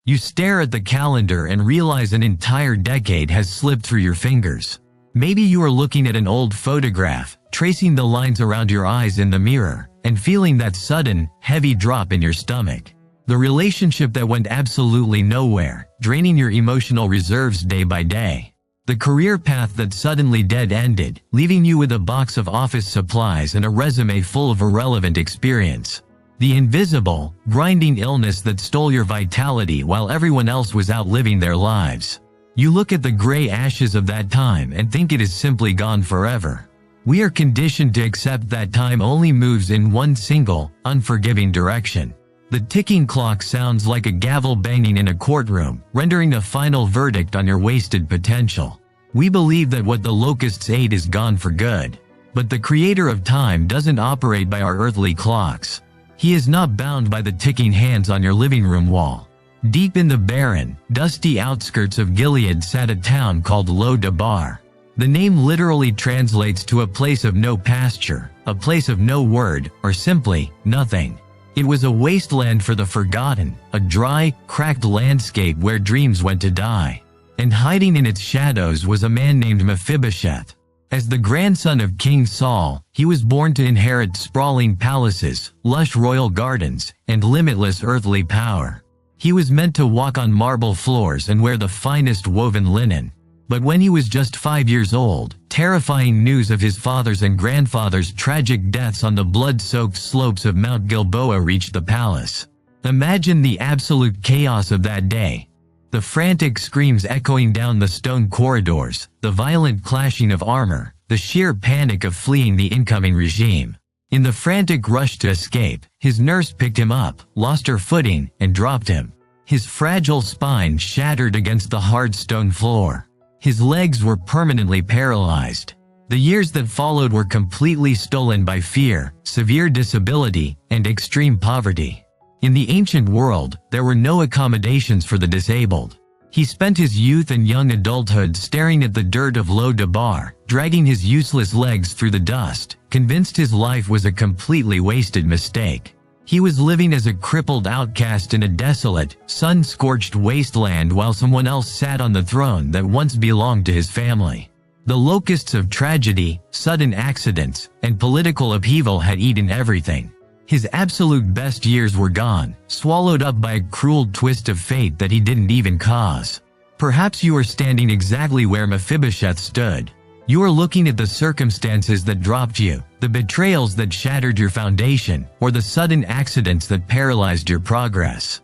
You stare at the calendar and realize an entire decade has slipped through your fingers. Maybe you are looking at an old photograph, tracing the lines around your eyes in the mirror, and feeling that sudden, heavy drop in your stomach. The relationship that went absolutely nowhere, draining your emotional reserves day by day. The career path that suddenly dead-ended, leaving you with a box of office supplies and a resume full of irrelevant experience. The invisible, grinding illness that stole your vitality while everyone else was out living their lives. You look at the gray ashes of that time and think it is simply gone forever. We are conditioned to accept that time only moves in one single, unforgiving direction. The ticking clock sounds like a gavel banging in a courtroom, rendering a final verdict on your wasted potential. We believe that what the locusts ate is gone for good. But the creator of time doesn't operate by our earthly clocks. He is not bound by the ticking hands on your living room wall. Deep in the barren, dusty outskirts of Gilead sat a town called Lo-Debar. The name literally translates to a place of no pasture, a place of no word, or simply, nothing. It was a wasteland for the forgotten, a dry, cracked landscape where dreams went to die. And hiding in its shadows was a man named Mephibosheth. As the grandson of King Saul, he was born to inherit sprawling palaces, lush royal gardens, and limitless earthly power. He was meant to walk on marble floors and wear the finest woven linen. But when he was just 5 years old, terrifying news of his father's and grandfather's tragic deaths on the blood-soaked slopes of Mount Gilboa reached the palace. Imagine the absolute chaos of that day. The frantic screams echoing down the stone corridors, the violent clashing of armor, the sheer panic of fleeing the incoming regime. In the frantic rush to escape, his nurse picked him up, lost her footing, and dropped him. His fragile spine shattered against the hard stone floor. His legs were permanently paralyzed. The years that followed were completely stolen by fear, severe disability, and extreme poverty. In the ancient world, there were no accommodations for the disabled. He spent his youth and young adulthood staring at the dirt of Lo-Debar, dragging his useless legs through the dust, convinced his life was a completely wasted mistake. He was living as a crippled outcast in a desolate, sun-scorched wasteland while someone else sat on the throne that once belonged to his family. The locusts of tragedy, sudden accidents, and political upheaval had eaten everything. His absolute best years were gone, swallowed up by a cruel twist of fate that he didn't even cause. Perhaps you are standing exactly where Mephibosheth stood. You are looking at the circumstances that dropped you, the betrayals that shattered your foundation, or the sudden accidents that paralyzed your progress.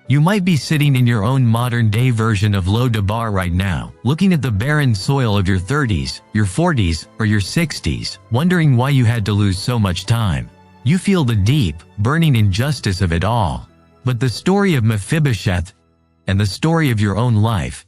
You might be sitting in your own modern-day version of Lo-Debar right now, looking at the barren soil of your 30s, your 40s, or your 60s, wondering why you had to lose so much time. You feel the deep, burning injustice of it all. But the story of Mephibosheth, and the story of your own life,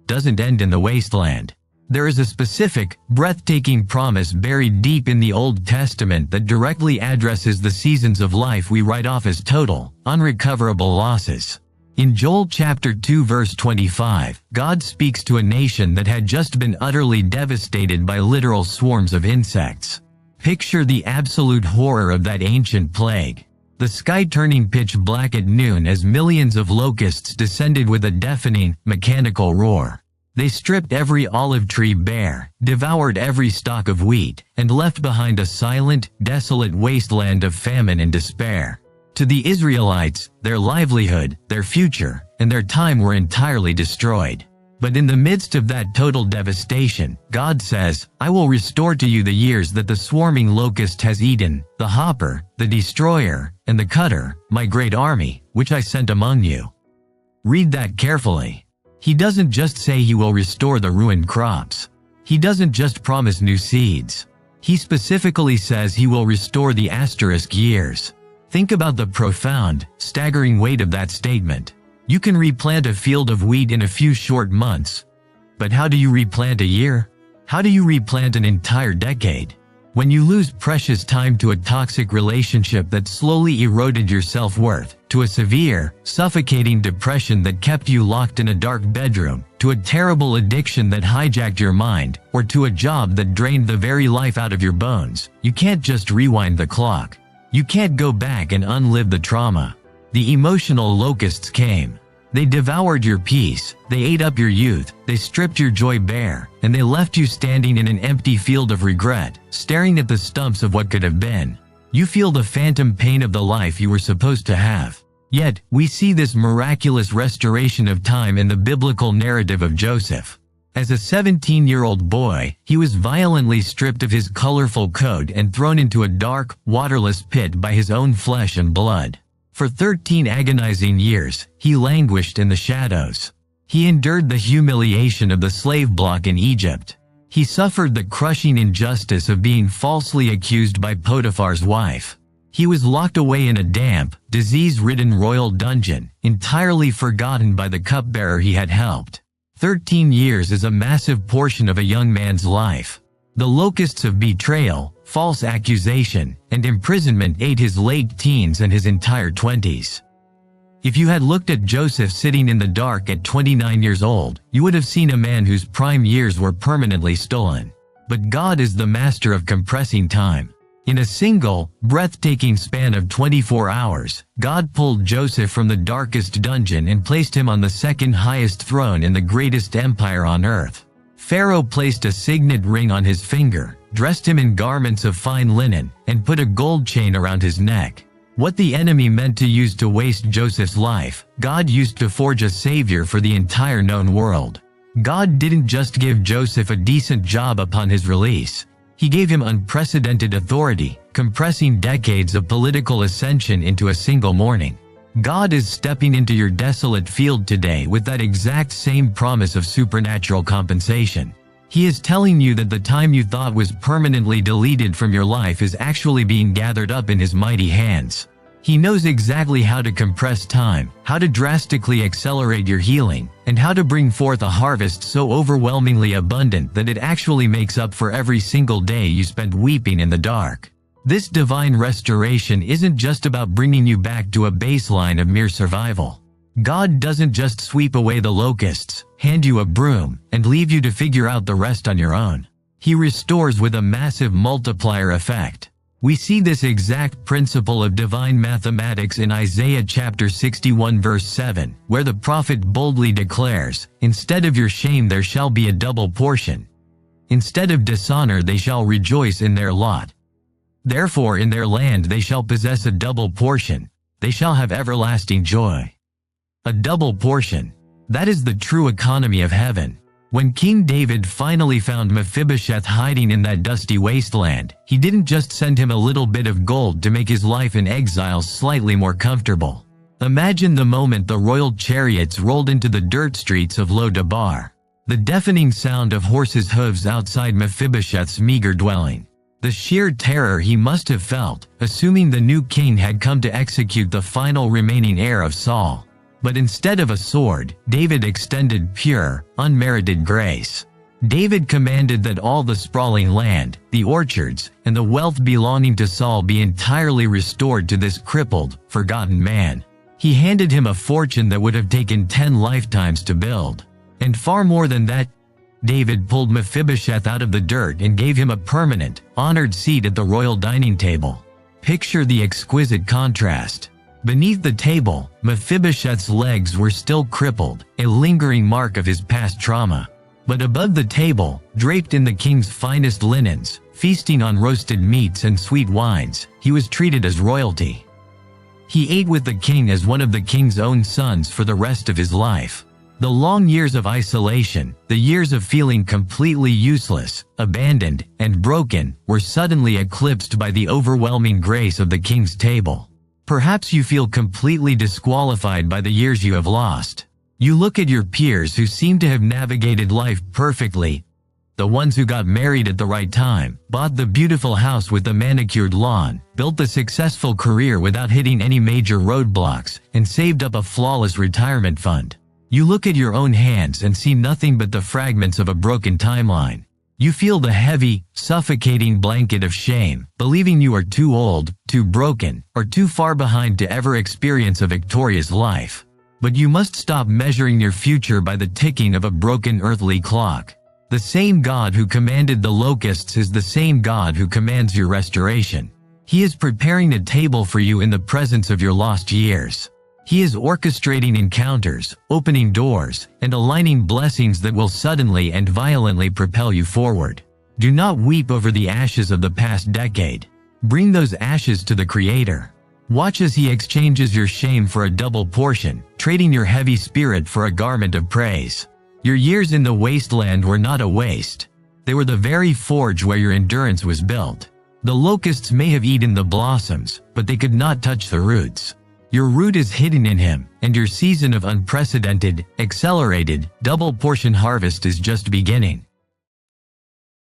doesn't end in the wasteland. There is a specific, breathtaking promise buried deep in the Old Testament that directly addresses the seasons of life we write off as total, unrecoverable losses. In Joel chapter 2 verse 25, God speaks to a nation that had just been utterly devastated by literal swarms of insects. Picture the absolute horror of that ancient plague. The sky turning pitch black at noon as millions of locusts descended with a deafening, mechanical roar. They stripped every olive tree bare, devoured every stalk of wheat, and left behind a silent, desolate wasteland of famine and despair. To the Israelites, their livelihood, their future, and their time were entirely destroyed. But in the midst of that total devastation, God says, "I will restore to you the years that the swarming locust has eaten, the hopper, the destroyer, and the cutter, my great army, which I sent among you." Read that carefully. He doesn't just say he will restore the ruined crops. He doesn't just promise new seeds. He specifically says he will restore the asterisk years. Think about the profound, staggering weight of that statement. You can replant a field of wheat in a few short months. But how do you replant a year? How do you replant an entire decade? When you lose precious time to a toxic relationship that slowly eroded your self-worth, to a severe, suffocating depression that kept you locked in a dark bedroom, to a terrible addiction that hijacked your mind, or to a job that drained the very life out of your bones, you can't just rewind the clock. You can't go back and unlive the trauma. The emotional locusts came. They devoured your peace, they ate up your youth, they stripped your joy bare, and they left you standing in an empty field of regret, staring at the stumps of what could have been. You feel the phantom pain of the life you were supposed to have. Yet, we see this miraculous restoration of time in the biblical narrative of Joseph. As a 17-year-old boy, he was violently stripped of his colorful coat and thrown into a dark, waterless pit by his own flesh and blood. For 13 agonizing years, he languished in the shadows. He endured the humiliation of the slave block in Egypt. He suffered the crushing injustice of being falsely accused by Potiphar's wife. He was locked away in a damp, disease-ridden royal dungeon, entirely forgotten by the cupbearer he had helped. 13 years is a massive portion of a young man's life. The locusts of betrayal, false accusation, and imprisonment ate his late teens and his entire 20s. If you had looked at Joseph sitting in the dark at 29 years old, you would have seen a man whose prime years were permanently stolen. But God is the master of compressing time. In a single, breathtaking span of 24 hours, God pulled Joseph from the darkest dungeon and placed him on the second highest throne in the greatest empire on earth. Pharaoh placed a signet ring on his finger, dressed him in garments of fine linen, and put a gold chain around his neck. What the enemy meant to use to waste Joseph's life, God used to forge a savior for the entire known world. God didn't just give Joseph a decent job upon his release. He gave him unprecedented authority, compressing decades of political ascension into a single morning. God is stepping into your desolate field today with that exact same promise of supernatural compensation. He is telling you that the time you thought was permanently deleted from your life is actually being gathered up in His mighty hands. He knows exactly how to compress time, how to drastically accelerate your healing, and how to bring forth a harvest so overwhelmingly abundant that it actually makes up for every single day you spent weeping in the dark. This divine restoration isn't just about bringing you back to a baseline of mere survival. God doesn't just sweep away the locusts, hand you a broom, and leave you to figure out the rest on your own. He restores with a massive multiplier effect. We see this exact principle of divine mathematics in Isaiah chapter 61 verse 7, where the prophet boldly declares, "Instead of your shame there shall be a double portion. Instead of dishonor they shall rejoice in their lot. Therefore in their land they shall possess a double portion. They shall have everlasting joy." A double portion. That is the true economy of heaven. When King David finally found Mephibosheth hiding in that dusty wasteland, he didn't just send him a little bit of gold to make his life in exile slightly more comfortable. Imagine the moment the royal chariots rolled into the dirt streets of Lo-Debar. The deafening sound of horses' hooves outside Mephibosheth's meager dwelling. The sheer terror he must have felt, assuming the new king had come to execute the final remaining heir of Saul. But instead of a sword, David extended pure, unmerited grace. David commanded that all the sprawling land, the orchards, and the wealth belonging to Saul be entirely restored to this crippled, forgotten man. He handed him a fortune that would have taken 10 lifetimes to build. And far more than that, David pulled Mephibosheth out of the dirt and gave him a permanent, honored seat at the royal dining table. Picture the exquisite contrast. Beneath the table, Mephibosheth's legs were still crippled, a lingering mark of his past trauma. But above the table, draped in the king's finest linens, feasting on roasted meats and sweet wines, he was treated as royalty. He ate with the king as one of the king's own sons for the rest of his life. The long years of isolation, the years of feeling completely useless, abandoned, and broken, were suddenly eclipsed by the overwhelming grace of the king's table. Perhaps you feel completely disqualified by the years you have lost. You look at your peers who seem to have navigated life perfectly. The ones who got married at the right time, bought the beautiful house with the manicured lawn, built the successful career without hitting any major roadblocks, and saved up a flawless retirement fund. You look at your own hands and see nothing but the fragments of a broken timeline. You feel the heavy, suffocating blanket of shame, believing you are too old, too broken, or too far behind to ever experience a victorious life. But you must stop measuring your future by the ticking of a broken earthly clock. The same God who commanded the locusts is the same God who commands your restoration. He is preparing a table for you in the presence of your lost years. He is orchestrating encounters, opening doors, and aligning blessings that will suddenly and violently propel you forward. Do not weep over the ashes of the past decade. Bring those ashes to the Creator. Watch as He exchanges your shame for a double portion, trading your heavy spirit for a garment of praise. Your years in the wasteland were not a waste. They were the very forge where your endurance was built. The locusts may have eaten the blossoms, but they could not touch the roots. Your root is hidden in Him, and your season of unprecedented, accelerated, double-portion harvest is just beginning.